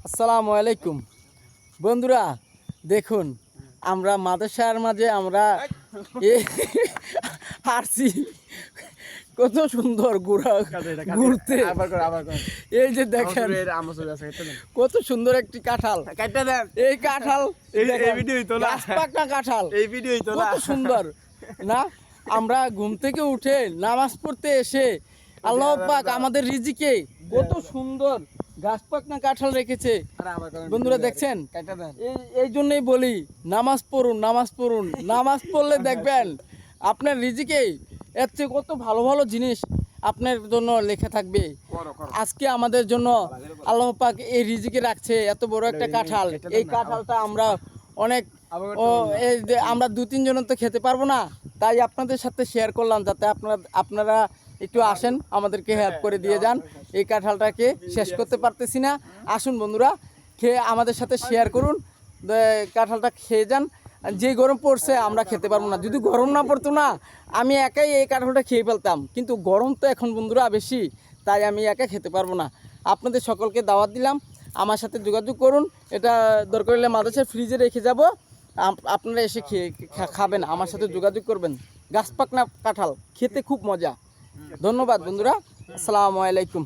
আসসালামু আলাইকুম বন্ধুরা, দেখুন আমরা মাদ্রাসার মাঝে আমরা হারছি কত সুন্দর ঘুরতে। এই যে দেখেন কত সুন্দর একটি কাঁঠাল, এই কাঁঠাল গাছপাকা কাঁঠাল, কত সুন্দর না। আমরা ঘুম থেকে উঠে নামাজ পড়তে এসে আল্লাহ পাক আমাদের রিজিকে কত সুন্দর গাছ পাকনা কাঁঠাল রেখেছে। বন্ধুরা দেখছেন, এই জন্যই বলি নামাজ পড়ুন, নামাজ পড়ুন। নামাজ পড়লে দেখবেন আপনার রিজিকে এর চেয়ে কত ভালো ভালো জিনিস আপনার জন্য লেখা থাকবে। আজকে আমাদের জন্য আল্লাহ পাক এই রিজিকে রাখছে এত বড় একটা কাঁঠাল। এই কাঁঠালটা আমরা অনেক আমরা 2-3 জন তো খেতে পারবো না, তাই আপনাদের সাথে শেয়ার করলাম যাতে আপনারা একটু আসেন, আমাদেরকে হেল্প করে দিয়ে যান। এই কাঁঠালটাকে শেষ করতে পারতেছি না, আসুন বন্ধুরা খেয়ে আমাদের সাথে শেয়ার করুন, কাঁঠালটা খেয়ে যান। যে গরম পড়ছে আমরা খেতে পারবো না, যদি গরম না পড়তো না আমি একাই এই কাঁঠালটা খেয়ে ফেলতাম, কিন্তু গরম তো এখন বন্ধুরা বেশি, তাই আমি একা খেতে পারবো না। আপনাদের সকলকে দাওয়াত দিলাম, আমার সাথে যোগাযোগ করুন। এটা দরকার হলে মাদ্রাসার ফ্রিজে রেখে যাব, আপনারা এসে খাবেন, আমার সাথে যোগাযোগ করবেন। গাছ পাকনা কাঁঠাল খেতে খুব মজা। ধন্যবাদ বন্ধুরা, আসসালামু আলাইকুম।